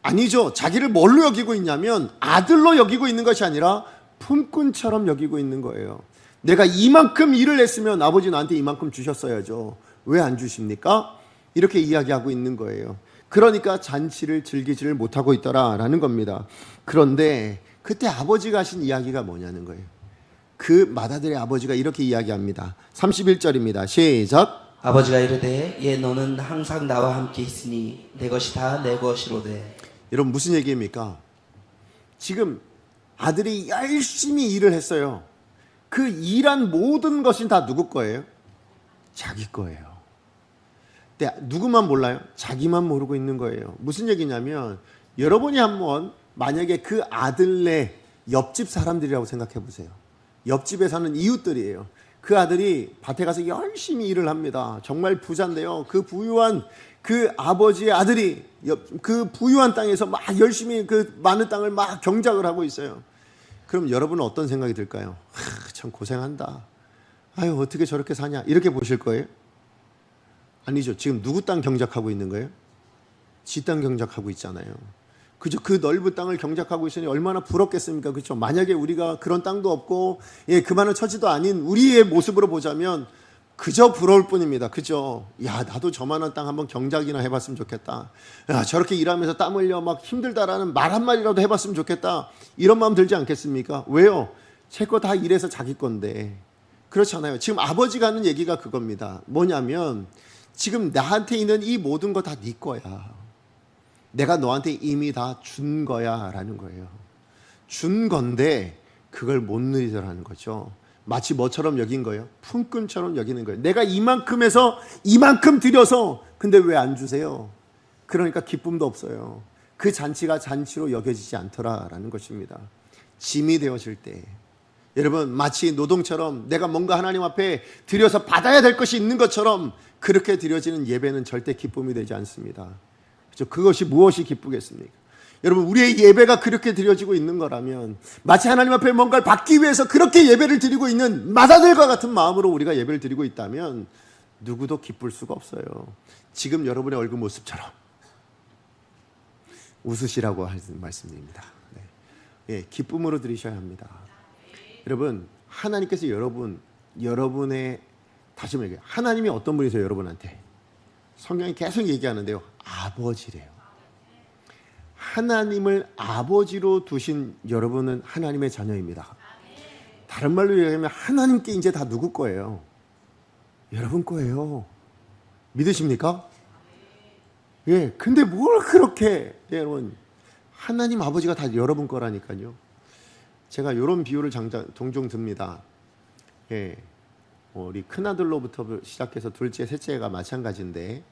아니죠. 자기를 뭘로 여기고 있냐면 아들로 여기고 있는 것이 아니라 품꾼처럼 여기고 있는 거예요. 내가 이만큼 일을 했으면 아버지 나한테 이만큼 주셨어야죠. 왜 안 주십니까? 이렇게 이야기하고 있는 거예요. 그러니까 잔치를 즐기지를 못하고 있더라라는 겁니다. 그런데 그때 아버지가 하신 이야기가 뭐냐는 거예요. 그 맏아들의 아버지가 이렇게 이야기합니다. 31절입니다. 시작. 아버지가 이르되 예 너는 항상 나와 함께 있으니 내 것이 다 내 것이로되. 여러분, 무슨 얘기입니까? 지금 아들이 열심히 일을 했어요. 그 일한 모든 것이 다 누구 거예요? 자기 거예요. 근데 누구만 몰라요? 자기만 모르고 있는 거예요. 무슨 얘기냐면 여러분이 한번 만약에 그 아들네 옆집 사람들이라고 생각해 보세요. 옆집에 사는 이웃들이에요. 그 아들이 밭에 가서 열심히 일을 합니다. 정말 부자인데요. 그 부유한 그 아버지의 아들이 그 부유한 땅에서 막 열심히 그 많은 땅을 막 경작을 하고 있어요. 그럼 여러분은 어떤 생각이 들까요? 참 고생한다. 아유, 어떻게 저렇게 사냐? 이렇게 보실 거예요? 아니죠. 지금 누구 땅 경작하고 있는 거예요? 지 땅 경작하고 있잖아요. 그죠? 그 넓은 땅을 경작하고 있으니 얼마나 부럽겠습니까? 그렇죠? 만약에 우리가 그런 땅도 없고 그만한 처지도 아닌 우리의 모습으로 보자면 그저 부러울 뿐입니다. 그죠? 야, 나도 저만한 땅 한번 경작이나 해봤으면 좋겠다. 야, 저렇게 일하면서 땀 흘려 막 힘들다라는 말 한마디라도 해봤으면 좋겠다. 이런 마음 들지 않겠습니까? 왜요? 제 거 다 일해서 자기 건데. 그렇잖아요. 지금 아버지가 하는 얘기가 그겁니다. 뭐냐면 지금 나한테 있는 이 모든 거 다 네 거야. 내가 너한테 이미 다 준 거야 라는 거예요. 준 건데 그걸 못 누리더라는 거죠. 마치 뭐처럼 여긴 거예요? 품꾼처럼 여기는 거예요. 내가 이만큼 해서 이만큼 드려서 근데 왜 안 주세요? 그러니까 기쁨도 없어요. 그 잔치가 잔치로 여겨지지 않더라라는 것입니다. 짐이 되어질 때, 여러분, 마치 노동처럼 내가 뭔가 하나님 앞에 드려서 받아야 될 것이 있는 것처럼 그렇게 드려지는 예배는 절대 기쁨이 되지 않습니다. 그렇죠? 그것이 무엇이 기쁘겠습니까? 여러분, 우리의 예배가 그렇게 드려지고 있는 거라면, 마치 하나님 앞에 뭔가를 받기 위해서 그렇게 예배를 드리고 있는 맏아들과 같은 마음으로 우리가 예배를 드리고 있다면 누구도 기쁠 수가 없어요. 지금 여러분의 얼굴 모습처럼 웃으시라고 하는 말씀드립니다. 네. 기쁨으로 드리셔야 합니다. 여러분, 하나님께서 여러분의, 다시 한번 얘기해요. 하나님이 어떤 분이세요, 여러분한테? 성경이 계속 얘기하는데요. 아버지래요. 하나님을 아버지로 두신 여러분은 하나님의 자녀입니다. 다른 말로 얘기하면 하나님께 이제 다 누구 거예요? 여러분 거예요. 믿으십니까? 예, 근데 뭘 그렇게, 여러분, 하나님 아버지가 다 여러분 거라니까요. 제가 이런 비유를 종종 듭니다. 예, 우리 큰아들로부터 시작해서 둘째, 셋째가 마찬가지인데,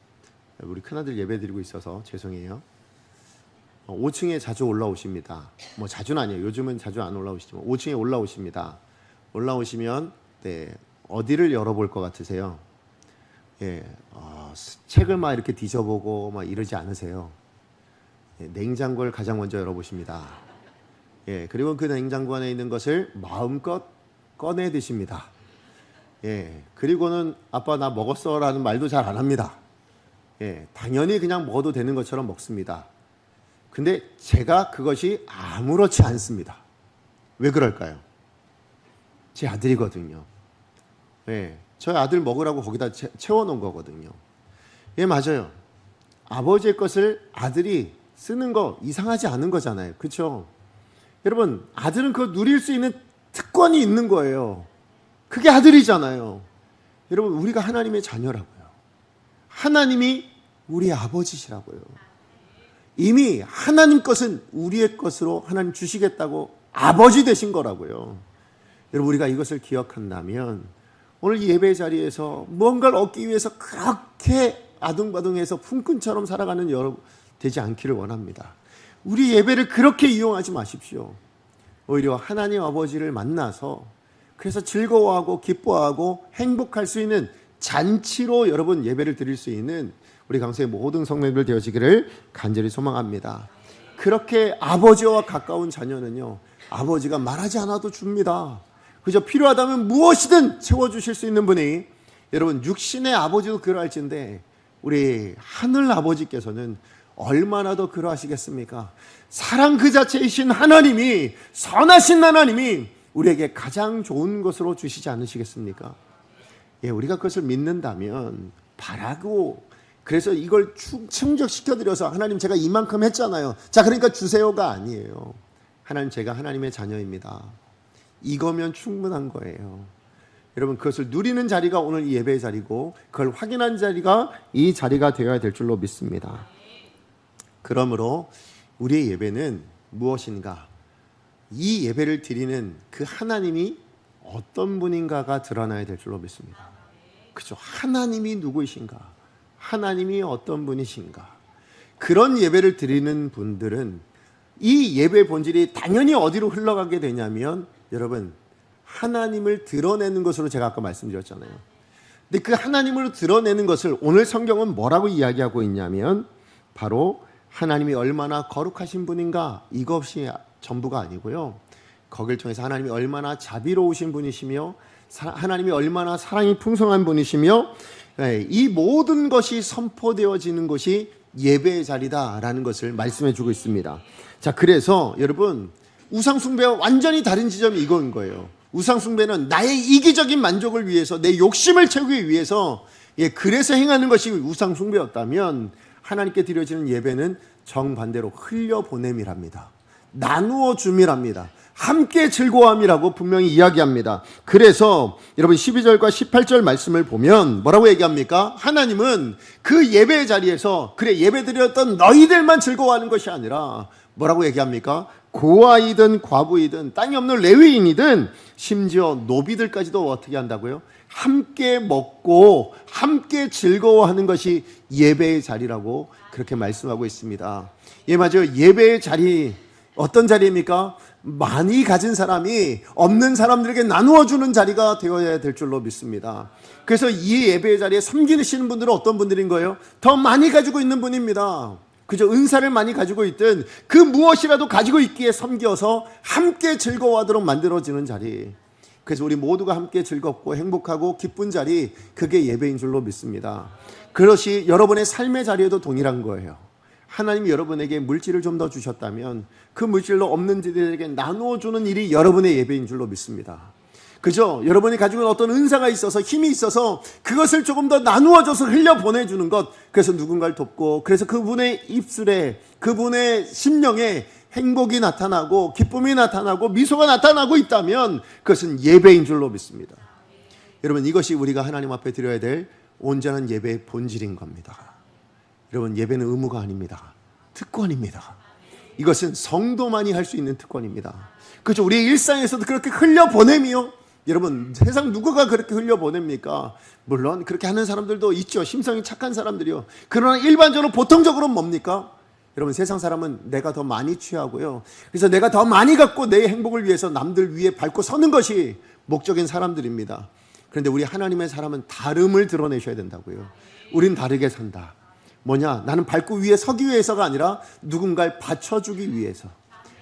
우리 큰아들 예배 드리고 있어서 죄송해요. 5층에 자주 올라오십니다. 뭐 자주는 아니에요. 요즘은 자주 안 올라오시지만 5층에 올라오십니다. 올라오시면 어디를 열어볼 것 같으세요? 책을 막 이렇게 뒤져보고 막 이러지 않으세요. 냉장고를 가장 먼저 열어보십니다. 그리고 그 냉장고 안에 있는 것을 마음껏 꺼내 드십니다. 그리고는 아빠 나 먹었어라는 말도 잘 안 합니다. 당연히 그냥 먹어도 되는 것처럼 먹습니다. 근데 제가 그것이 아무렇지 않습니다. 왜 그럴까요? 제 아들이거든요. 저희 아들 먹으라고 거기다 채워놓은 거거든요. 맞아요. 아버지의 것을 아들이 쓰는 거 이상하지 않은 거잖아요. 그렇죠? 여러분, 아들은 그거 누릴 수 있는 특권이 있는 거예요. 그게 아들이잖아요. 여러분, 우리가 하나님의 자녀라고요. 하나님이 우리의 아버지시라고요. 이미 하나님 것은 우리의 것으로 하나님 주시겠다고 아버지 되신 거라고요. 여러분, 우리가 이것을 기억한다면 오늘 이 예배 자리에서 무언가를 얻기 위해서 그렇게 아둥바둥해서 품꾼처럼 살아가는 여러분 되지 않기를 원합니다. 우리 예배를 그렇게 이용하지 마십시오. 오히려 하나님 아버지를 만나서 그래서 즐거워하고 기뻐하고 행복할 수 있는 잔치로 여러분 예배를 드릴 수 있는 우리 강서의 모든 성도님들 되어지기를 간절히 소망합니다. 그렇게 아버지와 가까운 자녀는요, 아버지가 말하지 않아도 줍니다. 그저 필요하다면 무엇이든 채워주실 수 있는 분이, 여러분 육신의 아버지도 그러할진데 우리 하늘 아버지께서는 얼마나 더 그러하시겠습니까? 사랑 그 자체이신 하나님이, 선하신 하나님이 우리에게 가장 좋은 것으로 주시지 않으시겠습니까? 우리가 그것을 믿는다면 바라고, 그래서 이걸 충족시켜드려서 하나님 제가 이만큼 했잖아요, 자 그러니까 주세요가 아니에요. 하나님 제가 하나님의 자녀입니다, 이거면 충분한 거예요. 여러분, 그것을 누리는 자리가 오늘 이 예배의 자리고 그걸 확인한 자리가 이 자리가 되어야 될 줄로 믿습니다. 그러므로 우리의 예배는 무엇인가? 이 예배를 드리는 그 하나님이 어떤 분인가가 드러나야 될 줄로 믿습니다. 그죠? 하나님이 누구이신가? 하나님이 어떤 분이신가? 그런 예배를 드리는 분들은 이 예배 본질이 당연히 어디로 흘러가게 되냐면, 여러분 하나님을 드러내는 것으로 제가 아까 말씀드렸잖아요. 근데 그 하나님을 드러내는 것을 오늘 성경은 뭐라고 이야기하고 있냐면, 바로 하나님이 얼마나 거룩하신 분인가, 이것이 전부가 아니고요, 거길 통해서 하나님이 얼마나 자비로우신 분이시며 하나님이 얼마나 사랑이 풍성한 분이시며, 이 모든 것이 선포되어지는 것이 예배의 자리다라는 것을 말씀해 주고 있습니다. 자, 그래서 여러분 우상숭배와 완전히 다른 지점이 이거인 거예요. 우상숭배는 나의 이기적인 만족을 위해서, 내 욕심을 채우기 위해서, 그래서 행하는 것이 우상숭배였다면, 하나님께 드려지는 예배는 정반대로 흘려보냄이랍니다. 나누어 줌이랍니다. 함께 즐거움이라고 분명히 이야기합니다. 그래서 여러분 12절과 18절 말씀을 보면 뭐라고 얘기합니까? 하나님은 그 예배 자리에서 그래 예배드렸던 너희들만 즐거워하는 것이 아니라 뭐라고 얘기합니까? 고아이든 과부이든 땅이 없는 레위인이든 심지어 노비들까지도 어떻게 한다고요? 함께 먹고 함께 즐거워하는 것이 예배의 자리라고 그렇게 말씀하고 있습니다. 맞아요. 예배의 자리, 어떤 자리입니까? 많이 가진 사람이 없는 사람들에게 나누어 주는 자리가 되어야 될 줄로 믿습니다. 그래서 이 예배의 자리에 섬기시는 분들은 어떤 분들인 거예요? 더 많이 가지고 있는 분입니다. 그저 은사를 많이 가지고 있든 그 무엇이라도 가지고 있기에 섬겨서 함께 즐거워하도록 만들어지는 자리, 그래서 우리 모두가 함께 즐겁고 행복하고 기쁜 자리, 그게 예배인 줄로 믿습니다. 그것이 여러분의 삶의 자리에도 동일한 거예요. 하나님이 여러분에게 물질을 좀 더 주셨다면 그 물질로 없는 이들에게 나누어 주는 일이 여러분의 예배인 줄로 믿습니다. 그죠? 여러분이 가지고 있는 어떤 은사가 있어서, 힘이 있어서 그것을 조금 더 나누어줘서 흘려보내주는 것, 그래서 누군가를 돕고, 그래서 그분의 입술에, 그분의 심령에 행복이 나타나고 기쁨이 나타나고 미소가 나타나고 있다면 그것은 예배인 줄로 믿습니다. 여러분, 이것이 우리가 하나님 앞에 드려야 될 온전한 예배의 본질인 겁니다. 여러분, 예배는 의무가 아닙니다. 특권입니다. 이것은 성도만이 할 수 있는 특권입니다. 그렇죠? 우리의 일상에서도 그렇게 흘려보내미요. 여러분, 세상 누구가 그렇게 흘려보냅니까? 물론 그렇게 하는 사람들도 있죠. 심성이 착한 사람들이요. 그러나 일반적으로 보통적으로는 뭡니까? 여러분 세상 사람은 내가 더 많이 취하고요. 그래서 내가 더 많이 갖고 내 행복을 위해서 남들 위에 밟고 서는 것이 목적인 사람들입니다. 그런데 우리 하나님의 사람은 다름을 드러내셔야 된다고요. 우린 다르게 산다. 뭐냐? 나는 밟고 위에 서기 위해서가 아니라 누군가를 받쳐주기 위해서.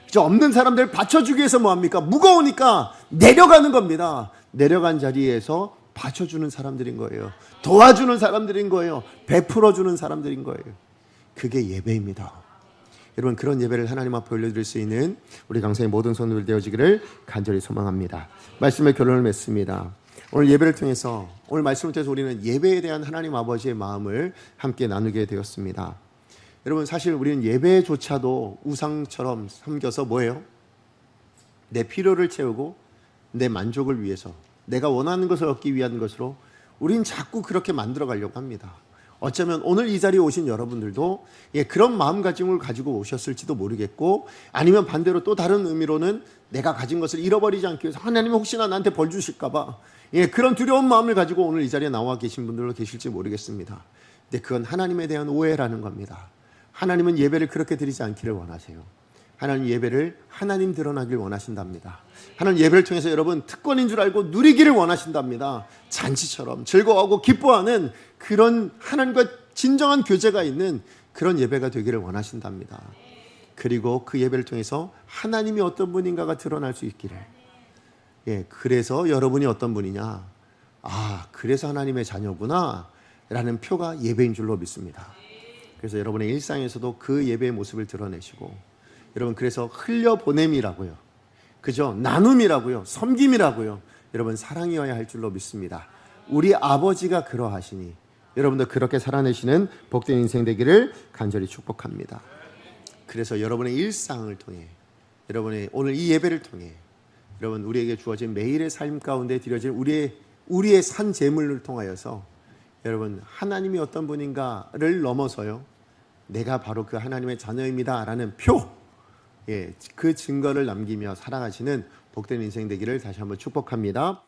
저 없는 사람들 받쳐주기 위해서 뭐합니까? 무거우니까 내려가는 겁니다. 내려간 자리에서 받쳐주는 사람들인 거예요. 도와주는 사람들인 거예요. 베풀어주는 사람들인 거예요. 그게 예배입니다. 여러분 그런 예배를 하나님 앞에 올려드릴 수 있는 우리 강사의 모든 손들 되어지기를 간절히 소망합니다. 말씀의 결론을 맺습니다. 오늘 예배를 통해서 오늘 말씀을 통해서 우리는 예배에 대한 하나님 아버지의 마음을 함께 나누게 되었습니다. 여러분 사실 우리는 예배조차도 우상처럼 섬겨서 뭐예요? 내 필요를 채우고 내 만족을 위해서 내가 원하는 것을 얻기 위한 것으로 우린 자꾸 그렇게 만들어 가려고 합니다. 어쩌면 오늘 이 자리에 오신 여러분들도 그런 마음가짐을 가지고 오셨을지도 모르겠고 아니면 반대로 또 다른 의미로는 내가 가진 것을 잃어버리지 않기 위해서 하나님이 혹시나 나한테 벌 주실까 봐 그런 두려운 마음을 가지고 오늘 이 자리에 나와 계신 분들도 계실지 모르겠습니다. 근데 그건 하나님에 대한 오해라는 겁니다. 하나님은 예배를 그렇게 드리지 않기를 원하세요. 하나님 예배를 하나님 드러나길 원하신답니다. 하나님 예배를 통해서 여러분 특권인 줄 알고 누리기를 원하신답니다. 잔치처럼 즐거워하고 기뻐하는 그런 하나님과 진정한 교제가 있는 그런 예배가 되기를 원하신답니다. 그리고 그 예배를 통해서 하나님이 어떤 분인가가 드러날 수 있기를. 그래서 여러분이 어떤 분이냐? 아, 그래서 하나님의 자녀구나 라는 표가 예배인 줄로 믿습니다. 그래서 여러분의 일상에서도 그 예배의 모습을 드러내시고 여러분 그래서 흘려보냄이라고요. 그죠? 나눔이라고요. 섬김이라고요. 여러분 사랑이어야 할 줄로 믿습니다. 우리 아버지가 그러하시니 여러분도 그렇게 살아내시는 복된 인생 되기를 간절히 축복합니다. 그래서 여러분의 일상을 통해 여러분의 오늘 이 예배를 통해 여러분 우리에게 주어진 매일의 삶 가운데 드려진 우리의 산 제물을 통하여서 여러분 하나님이 어떤 분인가를 넘어서요. 내가 바로 그 하나님의 자녀입니다 라는 표, 그 증거를 남기며 살아가시는 복된 인생 되기를 다시 한번 축복합니다.